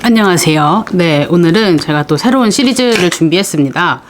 안녕하세요. 네, 오늘은 제가 또 새로운 시리즈를 준비했습니다.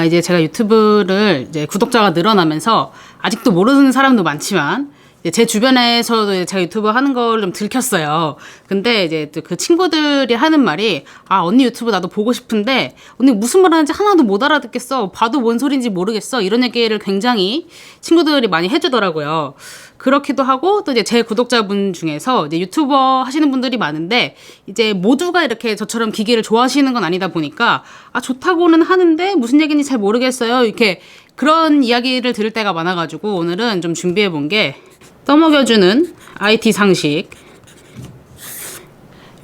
이제 제가 유튜브를 이제 구독자가 늘어나면서 아직도 모르는 사람도 많지만 이제 제 주변에서도 제가 유튜브 하는 걸 좀 들켰어요. 근데 이제 그 친구들이 하는 말이 언니 유튜브 나도 보고 싶은데 언니 무슨 말 하는지 하나도 못 알아듣겠어. 봐도 뭔 소린지 모르겠어. 이런 얘기를 굉장히 친구들이 많이 해주더라고요. 그렇기도 하고 또 이제 제 구독자분 중에서 이제 유튜버 하시는 분들이 많은데 이제 모두가 이렇게 저처럼 기기를 좋아하시는 건 아니다 보니까 좋다고는 하는데 무슨 얘기인지 잘 모르겠어요. 이렇게 그런 이야기를 들을 때가 많아가지고 오늘은 좀 준비해 본 게 떠먹여주는 IT 상식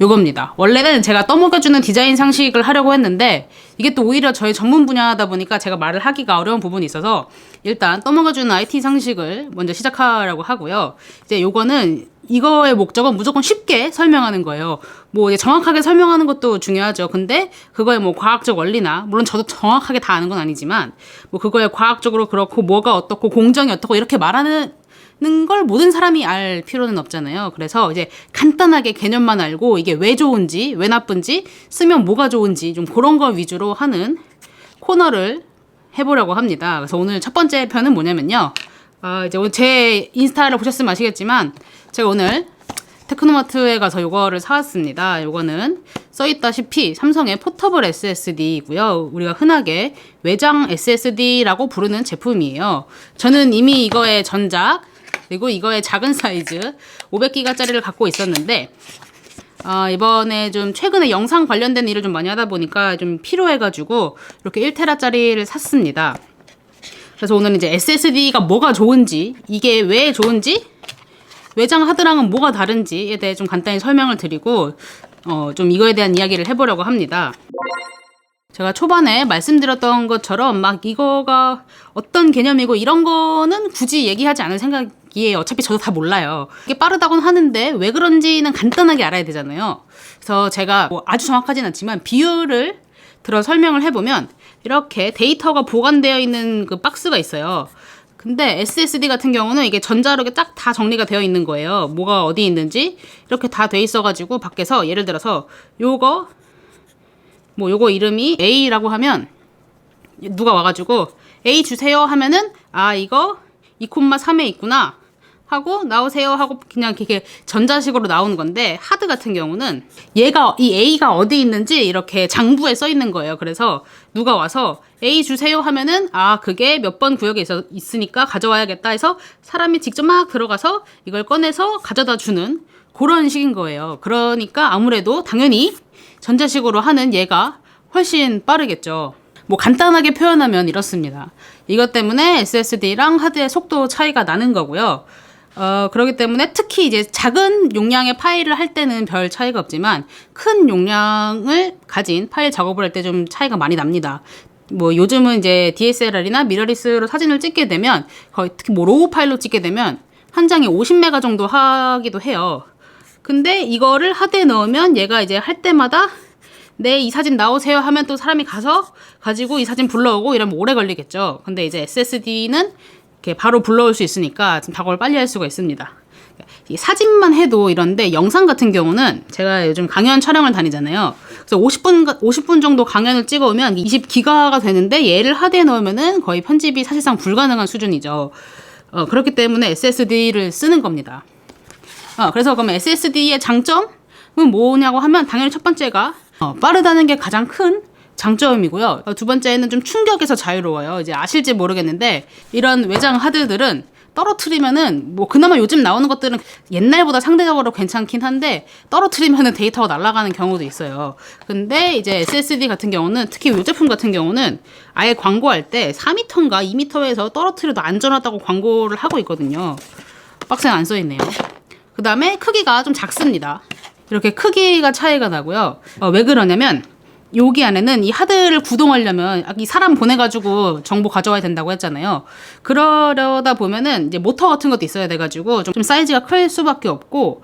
요겁니다. 원래는 제가 떠먹여주는 디자인 상식을 하려고 했는데 이게 또 오히려 저의 전문 분야다 보니까 제가 말을 하기가 어려운 부분이 있어서 일단 떠먹여주는 IT 상식을 먼저 시작하려고 하고요. 이제 요거는 이거의 목적은 무조건 쉽게 설명하는 거예요. 뭐 이제 정확하게 설명하는 것도 중요하죠. 근데 그거의 뭐 과학적 원리나 물론 저도 정확하게 다 아는 건 아니지만 뭐 그거의 과학적으로 그렇고 뭐가 어떻고 공정이 어떻고 이렇게 말하는 걸 모든 사람이 알 필요는 없잖아요. 그래서 이제 간단하게 개념만 알고 이게 왜 좋은지, 왜 나쁜지, 쓰면 뭐가 좋은지 좀 그런 거 위주로 하는 코너를 해보려고 합니다. 그래서 오늘 첫 번째 편은 뭐냐면요. 이제 오늘 제 인스타를 보셨으면 아시겠지만 제가 오늘 테크노마트에 가서 요거를 사왔습니다. 요거는 써있다시피 삼성의 포터블 SSD이고요. 우리가 흔하게 외장 SSD라고 부르는 제품이에요. 저는 이미 이거의 전작 그리고 이거의 작은 사이즈 500기가짜리를 갖고 있었는데 이번에 좀 최근에 영상 관련된 일을 좀 많이 하다 보니까 좀 필요해가지고 이렇게 1테라짜리를 샀습니다. 그래서 오늘 이제 SSD가 뭐가 좋은지, 이게 왜 좋은지, 외장 하드랑은 뭐가 다른지에 대해 좀 간단히 설명을 드리고 좀 이거에 대한 이야기를 해보려고 합니다. 제가 초반에 말씀드렸던 것처럼 막 이거가 어떤 개념이고 이런 거는 굳이 얘기하지 않을 생각이에요. 어차피 저도 다 몰라요. 이게 빠르다고는 하는데 왜 그런지는 간단하게 알아야 되잖아요. 그래서 제가 뭐 아주 정확하진 않지만 비율을 들어 설명을 해보면 이렇게 데이터가 보관되어 있는 그 박스가 있어요. 근데 SSD 같은 경우는 이게 전자로 딱 다 정리가 되어 있는 거예요. 뭐가 어디 있는지 이렇게 다 돼 있어가지고 밖에서 예를 들어서 요거 이름이 A라고 하면 누가 와가지고 A 주세요 하면은 이거 2,3에 있구나 하고 나오세요 하고 그냥 이렇게 전자식으로 나오는 건데 하드 같은 경우는 이 A가 어디 있는지 이렇게 장부에 써 있는 거예요. 그래서 누가 와서 A 주세요 하면은 그게 몇 번 구역에 있으니까 가져와야겠다 해서 사람이 직접 막 들어가서 이걸 꺼내서 가져다 주는 그런 식인 거예요. 그러니까 아무래도 당연히 전자식으로 하는 얘가 훨씬 빠르겠죠. 뭐 간단하게 표현하면 이렇습니다. 이것 때문에 SSD랑 하드의 속도 차이가 나는 거고요. 그렇기 때문에 특히 이제 작은 용량의 파일을 할 때는 별 차이가 없지만 큰 용량을 가진 파일 작업을 할 때 좀 차이가 많이 납니다. 뭐 요즘은 이제 DSLR이나 미러리스로 사진을 찍게 되면 거의 특히 뭐 로우 파일로 찍게 되면 한 장에 50메가 정도 하기도 해요. 근데 이거를 하드에 넣으면 얘가 이제 할 때마다 네, 이 사진 나오세요 하면 또 사람이 가서 가지고 이 사진 불러오고 이러면 오래 걸리겠죠. 근데 이제 SSD는 이렇게 바로 불러올 수 있으니까 작업을 빨리 할 수가 있습니다. 이 사진만 해도 이런데 영상 같은 경우는 제가 요즘 강연 촬영을 다니잖아요. 그래서 50분 정도 강연을 찍어오면 20기가가 되는데 얘를 하드에 넣으면은 거의 편집이 사실상 불가능한 수준이죠. 그렇기 때문에 SSD를 쓰는 겁니다. 그래서 그러면 SSD의 장점은 뭐냐고 하면 당연히 첫 번째가 빠르다는 게 가장 큰 장점이고요. 두 번째는 좀 충격에서 자유로워요. 이제 아실지 모르겠는데 이런 외장 하드들은 떨어뜨리면은 뭐 그나마 요즘 나오는 것들은 옛날보다 상대적으로 괜찮긴 한데 떨어뜨리면은 데이터가 날아가는 경우도 있어요. 근데 이제 SSD 같은 경우는 특히 이 제품 같은 경우는 아예 광고할 때 4m인가 2m에서 떨어뜨려도 안전하다고 광고를 하고 있거든요. 박스에 안 써 있네요. 그 다음에 크기가 좀 작습니다. 이렇게 크기가 차이가 나고요. 왜 그러냐면 여기 안에는 이 하드를 구동하려면 이 사람 보내가지고 정보 가져와야 된다고 했잖아요. 그러려다 보면은 이제 모터 같은 것도 있어야 돼가지고 좀 사이즈가 클 수밖에 없고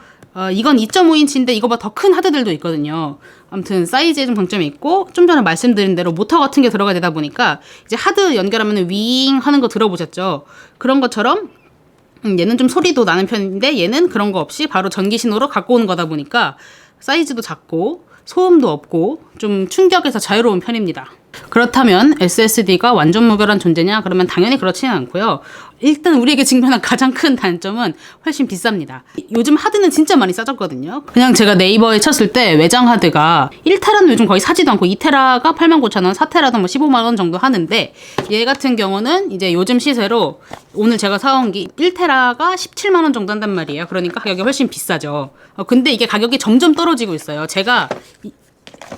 이건 2.5인치인데 이거보다 더 큰 하드들도 있거든요. 아무튼 사이즈에 좀 장점이 있고 좀 전에 말씀드린 대로 모터 같은 게 들어가야 되다 보니까 이제 하드 연결하면 윙 하는 거 들어보셨죠? 그런 것처럼 얘는 좀 소리도 나는 편인데 얘는 그런 거 없이 바로 전기 신호로 갖고 오는 거다 보니까 사이즈도 작고 소음도 없고 좀 충격에서 자유로운 편입니다. 그렇다면 SSD가 완전 무결한 존재냐? 그러면 당연히 그렇지는 않고요. 일단 우리에게 직면한 가장 큰 단점은 훨씬 비쌉니다. 요즘 하드는 진짜 많이 싸졌거든요. 그냥 제가 네이버에 쳤을 때 외장 하드가 1테라는 요즘 거의 사지도 않고 2테라가 89,000원, 4테라도 뭐 15만 원 정도 하는데 얘 같은 경우는 이제 요즘 시세로 오늘 제가 사온 게 1테라가 17만 원 정도 한단 말이에요. 그러니까 가격이 훨씬 비싸죠. 근데 이게 가격이 점점 떨어지고 있어요. 제가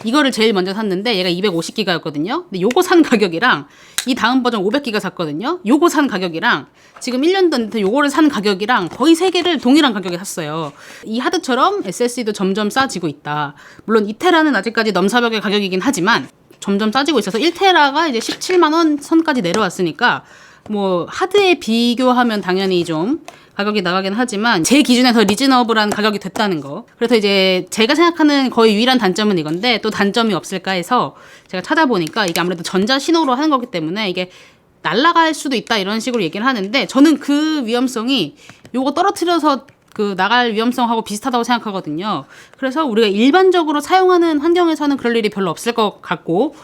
이거를 제일 먼저 샀는데 얘가 250기가였거든요. 근데 요거 산 가격이랑 이 다음 버전 500기가 샀거든요. 요거 산 가격이랑 지금 1년 전부터 요거를 산 가격이랑 거의 3개를 동일한 가격에 샀어요. 이 하드처럼 SSD도 점점 싸지고 있다. 물론 2테라는 아직까지 넘사벽의 가격이긴 하지만 점점 싸지고 있어서 1테라가 이제 17만 원 선까지 내려왔으니까 뭐 하드에 비교하면 당연히 좀 가격이 나가긴 하지만 제 기준에 더 리즈너블한 가격이 됐다는 거. 그래서 이제 제가 생각하는 거의 유일한 단점은 이건데 또 단점이 없을까 해서 제가 찾아보니까 이게 아무래도 전자 신호로 하는 거기 때문에 이게 날아갈 수도 있다 이런 식으로 얘기를 하는데 저는 그 위험성이 요거 떨어뜨려서 그 나갈 위험성하고 비슷하다고 생각하거든요. 그래서 우리가 일반적으로 사용하는 환경에서는 그럴 일이 별로 없을 것 같고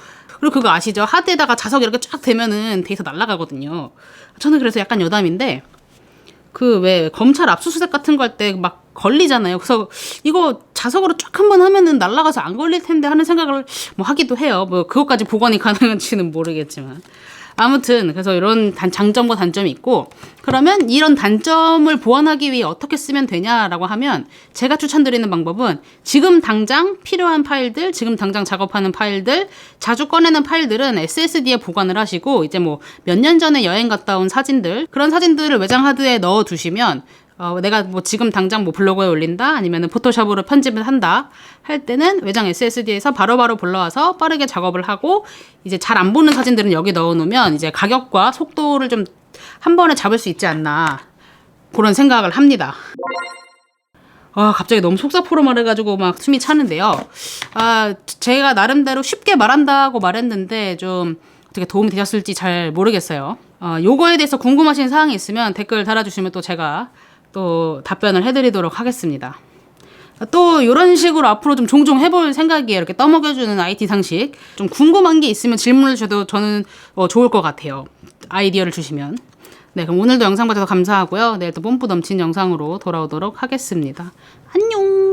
그리고 그거 아시죠? 하드에다가 자석 이렇게 쫙 대면은 데이터 날아가거든요. 저는 그래서 약간 여담인데 그 왜 검찰 압수수색 같은 거 할 때 막 걸리잖아요. 그래서 이거 자석으로 쫙 한번 하면은 날아가서 안 걸릴 텐데 하는 생각을 뭐 하기도 해요. 뭐 그것까지 보관이 가능한지는 모르겠지만. 아무튼 그래서 이런 장점과 단점이 있고 그러면 이런 단점을 보완하기 위해 어떻게 쓰면 되냐라고 하면 제가 추천드리는 방법은 지금 당장 필요한 파일들, 지금 당장 작업하는 파일들, 자주 꺼내는 파일들은 SSD에 보관을 하시고 이제 뭐 몇 년 전에 여행 갔다 온 사진들 그런 사진들을 외장 하드에 넣어 두시면 내가 뭐 지금 당장 뭐 블로그에 올린다 아니면은 포토샵으로 편집을 한다 할 때는 외장 SSD에서 바로바로 불러와서 빠르게 작업을 하고 이제 잘 안 보는 사진들은 여기 넣어 놓으면 이제 가격과 속도를 좀 한 번에 잡을 수 있지 않나 그런 생각을 합니다. 갑자기 너무 속사포로 말해가지고 막 숨이 차는데요. 제가 나름대로 쉽게 말한다고 말했는데 좀 어떻게 도움이 되셨을지 잘 모르겠어요. 요거에 대해서 궁금하신 사항이 있으면 댓글 달아주시면 또 제가 또 답변을 해드리도록 하겠습니다. 또 이런 식으로 앞으로 좀 종종 해볼 생각이에요. 이렇게 떠먹여주는 IT 상식. 좀 궁금한 게 있으면 질문을 주셔도 저는 좋을 것 같아요. 아이디어를 주시면. 네, 그럼 오늘도 영상 봐주셔서 감사하고요. 내일 또 뽐뿌 넘친 영상으로 돌아오도록 하겠습니다. 안녕!